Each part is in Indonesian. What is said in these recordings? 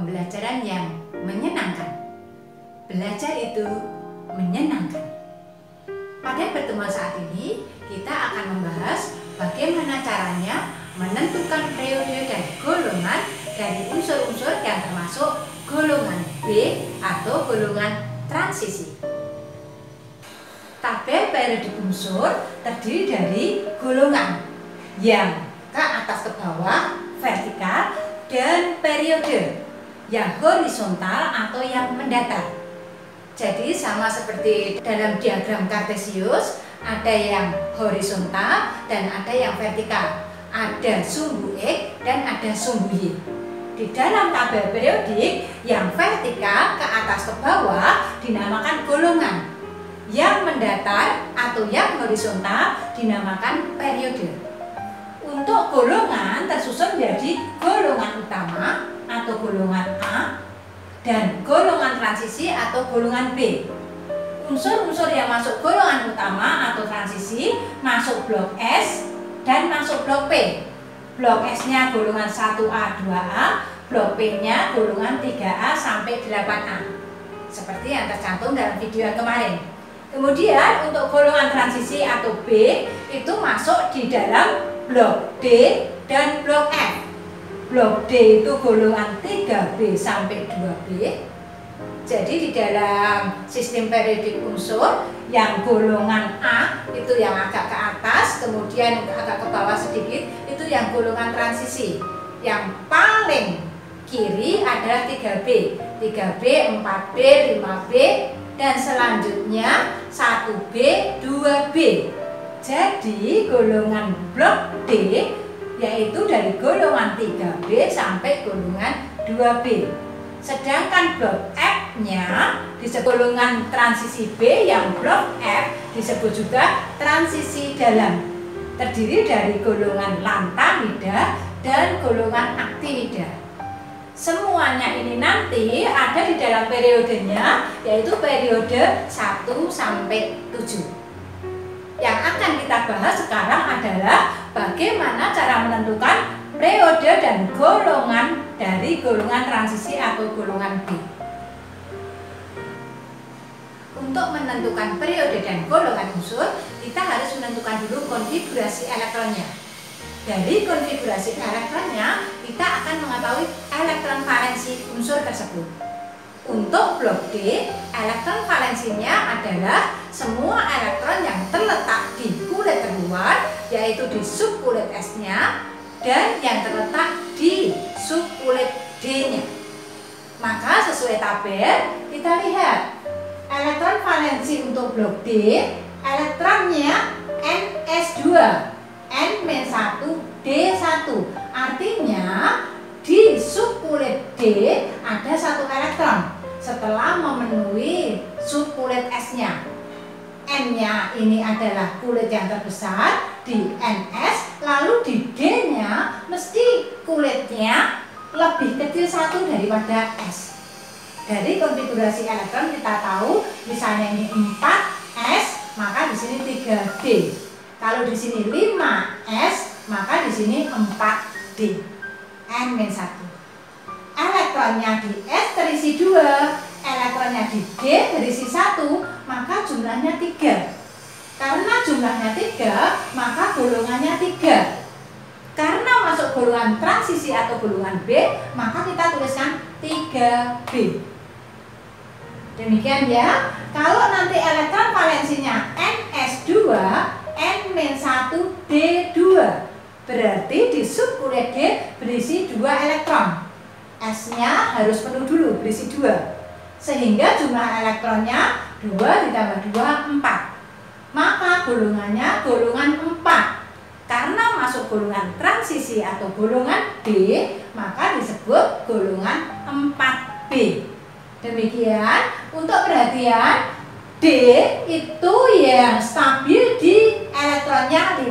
pembelajaran yang menyenangkan. Belajar itu menyenangkan. Pada pertemuan saat ini, kita akan membahas bagaimana caranya menentukan periode dan golongan dari unsur-unsur yang termasuk golongan B atau golongan transisi. Tabel periode unsur terdiri dari golongan yang ke atas ke bawah, vertikal, dan periode yang horizontal atau yang mendatar. Jadi sama seperti dalam diagram Kartesius, ada yang horizontal dan ada yang vertikal. Ada sumbu X dan ada sumbu Y. Di dalam tabel periodik, yang vertikal ke atas ke bawah dinamakan golongan. Yang mendatar atau yang horizontal dinamakan periode. Untuk golongan tersusun menjadi golongan utama atau golongan A dan golongan transisi atau golongan B. Unsur-unsur yang masuk golongan utama atau transisi masuk blok S dan masuk blok P. Blok S-nya golongan 1A, 2A, blok P-nya golongan 3A sampai 8A. Seperti yang tercantum dalam video yang kemarin. Kemudian untuk golongan transisi atau B itu masuk di dalam blok D dan blok F. Blok D itu golongan 3B sampai 2B. Jadi di dalam sistem periodik unsur yang golongan A itu yang agak ke atas, kemudian agak ke bawah sedikit, itu yang golongan transisi. Yang paling kiri adalah 3B, 3B, 4B, 5B, dan selanjutnya 1B, 2B. Jadi golongan blok D yaitu dari golongan 3B sampai golongan 2B. Sedangkan blok F-nya disebut golongan transisi B, yang blok F disebut juga transisi dalam. Terdiri dari golongan lantamida dan golongan aktinida. Semuanya ini nanti ada di dalam periodenya, yaitu periode 1 sampai 7. Yang akan kita bahas sekarang adalah bagaimana cara menentukan periode dan golongan dari golongan transisi atau golongan B. Untuk menentukan periode dan golongan unsur, kita harus menentukan dulu konfigurasi elektronnya. Dari konfigurasi elektronnya, kita akan mengetahui elektron valensi unsur tersebut. Untuk blok D, elektron valensinya adalah semua elektron yang terletak di kulit terluar, yaitu di subkulit S-nya, dan yang terletak di subkulit D-nya. Maka sesuai tabel, kita lihat elektron valensi untuk blok D, elektronnya Ns2, N-1, D1. Artinya di subkulit D ada 1 elektron setelah memenuhi subkulit S-nya. N-nya ini adalah kulit yang terbesar di Ns, lalu di D-nya mesti kulitnya lebih kecil 1 daripada S. Dari konfigurasi elektron kita tahu, misalnya ini 4S, maka di sini 3D. Kalau di sini 5S, maka di sini 4D. N-1. Elektronnya di S terisi 2, elektronnya di D terisi 1, maka jumlahnya 3. Karena jumlahnya 3, maka golongannya 3. Karena masuk golongan transisi atau golongan B, maka kita tuliskan 3B. Demikian ya. Kalau nanti elektron valensinya Ns2, N-1D2, berarti di subkulit D berisi 2 elektron. S-nya harus penuh dulu, berisi 2. Sehingga jumlah elektronnya 2 ditambah 2, 4. Maka golongannya golongan 4. Karena masuk golongan transisi atau golongan B, maka disebut golongan 4B. Demikian. Untuk perhatian, D itu yang stabil di elektronnya 5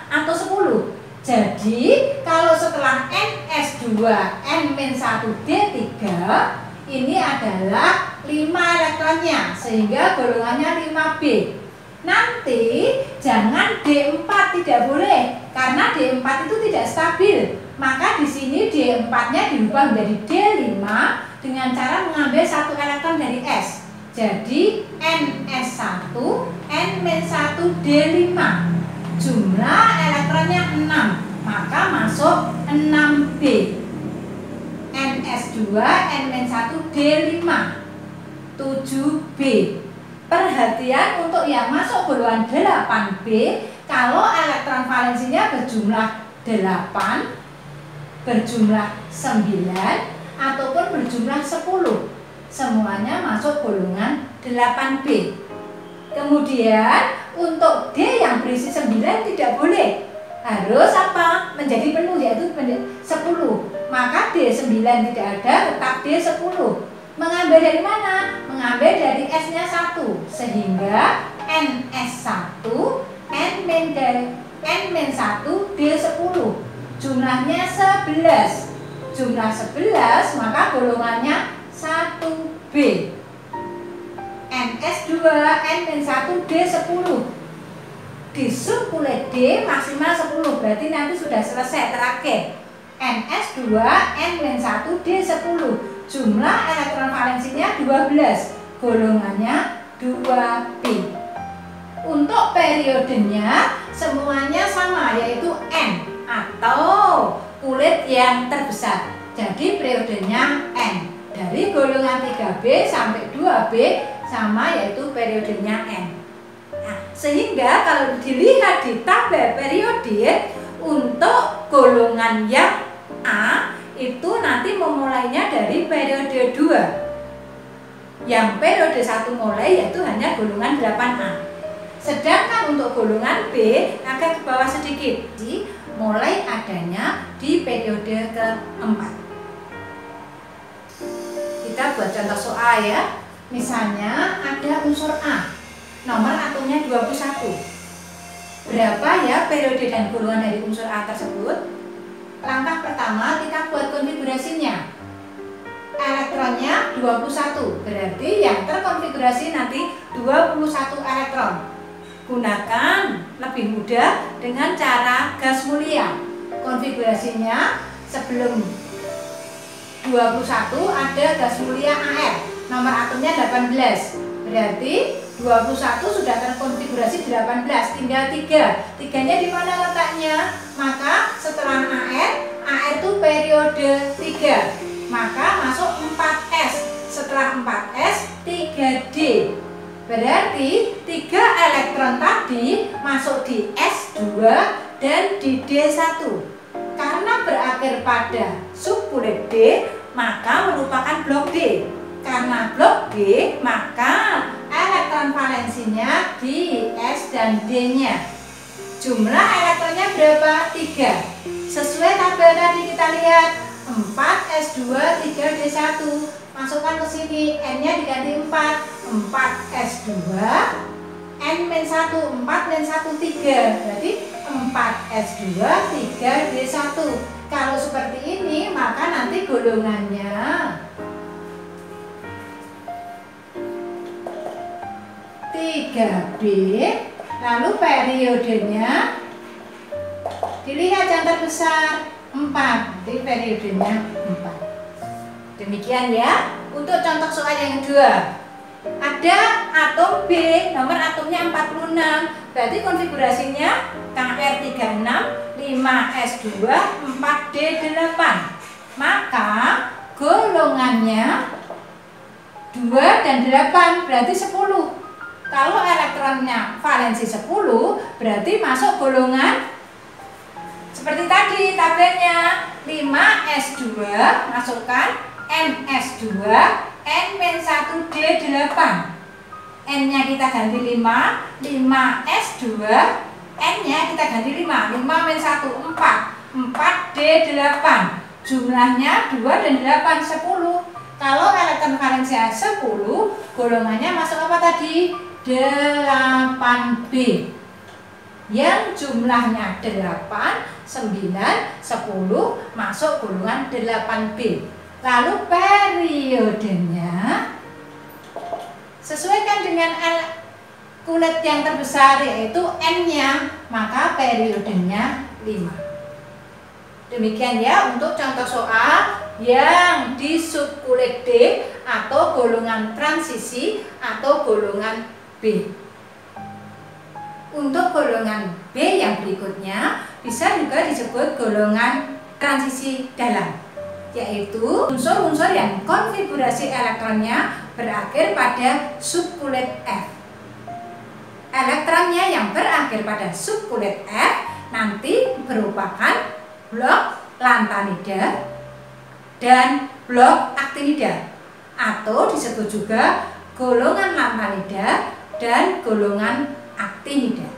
atau 10. Jadi kalau setelah Ns2, N-1D3, ini adalah 5 elektronnya, sehingga golongannya 5B. Nanti jangan D4, tidak boleh, karena D4 itu tidak stabil. Maka di sini D4-nya diubah menjadi D5 dengan cara mengambil satu elektron dari S. Jadi NS1 N-1 D5. Jumlah elektronnya 6, maka masuk 6B. NS2 N-1 D5 7B. Perhatian untuk yang masuk golongan 8B, kalau elektron valensinya berjumlah 8, berjumlah 9, ataupun berjumlah 10, semuanya masuk golongan 8B. Kemudian untuk D yang berisi 9 tidak boleh, harus apa? Menjadi penuh, yaitu 10. Maka D9 tidak ada, tetap D10. Mengambil dari mana? Mengambil dari S-nya 1, sehingga NS1 N-1 D10. Jumlahnya 11. Jumlah 11, maka golongannya 1B. NS2 N-1 D10. Di sub kulit D maksimal 10, berarti nanti sudah selesai terakhir. NS2 N-1 D10. Jumlah elektron valensinya 12, golongannya 2B. Untuk periodenya semuanya sama, yaitu N atau kulit yang terbesar. Jadi periodenya N. Dari golongan 3B sampai 2B sama, yaitu periodenya N. Nah, sehingga kalau dilihat di tabel periodik untuk golongan yang A itu nanti memulainya dari periode 2. Yang periode 1 mulai yaitu hanya golongan 8A. Sedangkan untuk golongan B agak ke bawah sedikit, mulai adanya di periode keempat. Kita buat contoh soal ya. Misalnya ada unsur A, nomor atomnya 21. Berapa ya periode dan golongan dari unsur A tersebut? Langkah pertama kita buat konfigurasinya. Elektronnya 21, berarti yang terkonfigurasi nanti 21 elektron. Gunakan lebih mudah dengan cara gas mulia. Konfigurasinya sebelum 21 ada gas mulia AR, nomor atomnya 18. Berarti 21 sudah terkonfigurasi 18, tinggal 3. 3-nya di mana letaknya? Maka setelah AR itu periode 3. Maka masuk 4S. Setelah 4S 3D. Berarti 3 elektron tadi masuk di S2 dan di D1. Karena berakhir pada subkulit D, maka merupakan blok D. Karena blok D, maka elektron valensinya di S dan D-nya. Jumlah elektronnya berapa? 3. Sesuai tabel tadi kita lihat 4S2 3D1. Masukkan ke sini, N-nya diganti 4. 4S2 N-1 4 dan 1 3. Berarti 4S2 3D1. Kalau seperti ini, maka nanti golongannya 3B. Lalu periodenya dilihat yang terbesar 4. Jadi periodenya 4. Demikian ya. Untuk contoh soal yang kedua, ada atom B, nomor atomnya 46. Berarti konfigurasinya KR36 5S2 4D8. Maka golongannya 2 dan 8, berarti 10. Kalau elektronnya valensi 10, berarti masuk golongan seperti tadi tabelnya 5S2, masukkan NS2 N-1D8. N-nya kita ganti 5, 5S2, N-nya kita ganti 5, 5-1 4, 4D8. Jumlahnya 2 dan 8 10. Kalau elektron valensinya 10, golongannya masuk apa tadi? 8B. Yang jumlahnya 8, 9, 10 masuk golongan 8B. Lalu periodenya sesuaikan dengan kulit yang terbesar, yaitu N-nya, maka periodenya 5. Demikian ya untuk contoh soal yang di subkulit D atau golongan transisi atau golongan B. Untuk golongan B yang berikutnya bisa juga disebut golongan transisi dalam, yaitu unsur-unsur yang konfigurasi elektronnya berakhir pada subkulit F. Elektronnya yang berakhir pada subkulit F nanti merupakan blok lantanida dan blok aktinida, atau disebut juga golongan lantanida dan golongan aktinida.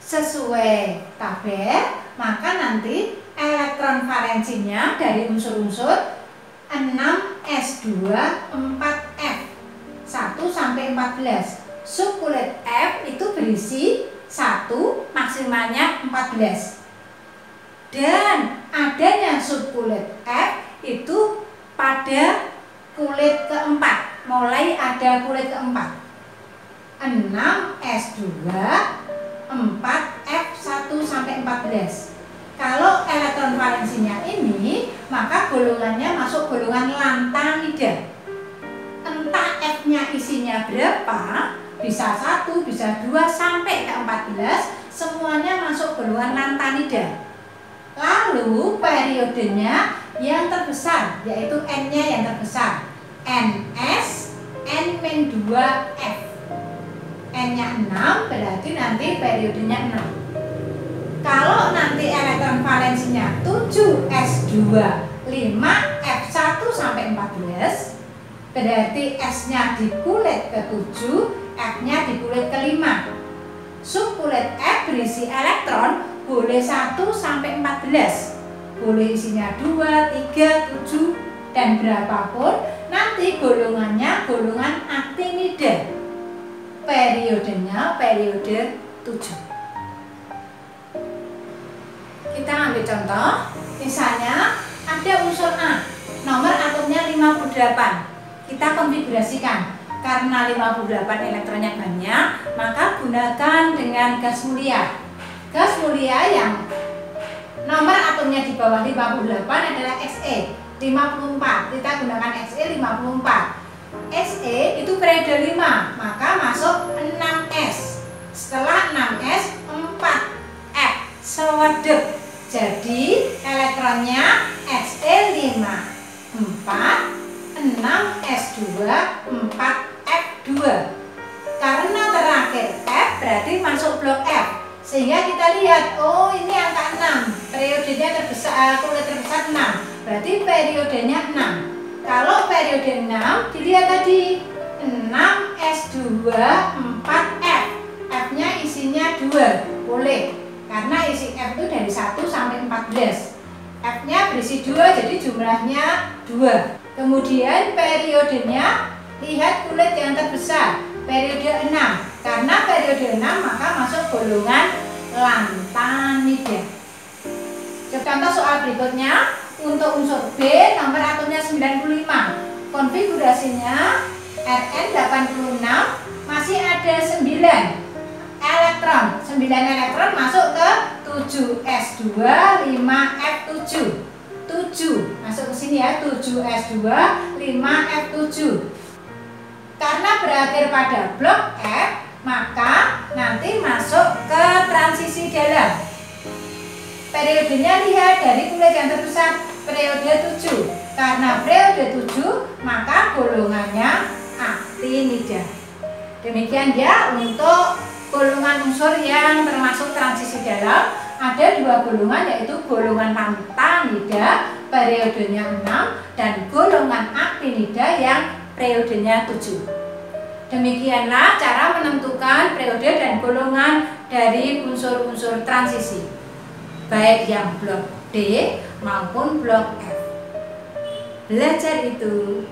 Sesuai tabel, maka nanti elektron valensinya dari unsur-unsur 6s2 4f 1 sampai 14. Subkulit F itu berisi 1, maksimalnya 14. Dan adanya subkulit F itu pada kulit keempat, mulai ada kulit keempat. 6s2 4f1 sampai 14. Kalau elektron valensinya ini, maka golongannya masuk golongan lantanida. Entah F-nya isinya berapa, bisa 1, bisa 2, sampai ke 14, semuanya masuk golongan lantanida. Lalu periodenya yang terbesar, yaitu N-nya yang terbesar, Ns, N-2F. N-nya 6, berarti nanti periodenya 6. Kalau nanti elektron valensinya 7s2 5f1 sampai 14, berarti S-nya di kulit ke-7, F-nya di kulit ke-5. Subkulit F berisi elektron boleh 1 sampai 14. Boleh isinya 2, 3, 7 dan berapapun, nanti golongannya golongan aktinida. Periodenya periode 7. Kita ambil contoh, misalnya ada unsur A, nomor atomnya 58. Kita konfigurasikan, karena 58 elektronnya banyak, maka gunakan dengan gas mulia. Gas mulia yang nomor atomnya di bawah 58 adalah Xe 54. Kita gunakan Xe 54. Xe itu periode 5, maka masuk 6s. Setelah 6s 4f sewedep. Jadi elektronnya Xe 5 4 6s2 4f2. Karena terakhir F berarti masuk blok F. Sehingga kita lihat, oh ini angka 6, periodenya terbesar, kulit terbesar 6. Berarti periodenya 6. Kalau periode 6 dilihat tadi 6s2 4f. F-nya isinya 2, boleh. Karena isi F itu dari 1 sampai 14. F-nya berisi 2, jadi jumlahnya 2. Kemudian periodenya, lihat kulit yang terbesar, periode 6. Karena periode 6 maka masuk golongan lantanida. Contoh soal berikutnya, untuk unsur B nomor atomnya 95. Konfigurasinya Rn86, masih ada 9 elektron. 9 elektron masuk ke 7s2 5f7. 7 masuk ke sini ya, 7s2 5f7. Karena berakhir pada blok F, maka nanti masuk ke transisi dalam. Periodenya lihat dari kulit yang terbesar, periode 7. Karena periode 7, maka golongannya aktinida. Demikian ya untuk golongan unsur yang termasuk transisi dalam. Ada 2 golongan, yaitu golongan lantanida periodenya 6 dan golongan aktinida yang periodenya 7. Demikianlah cara menentukan periode dan golongan dari unsur-unsur transisi, baik yang blok D maupun blok F. Belajar itu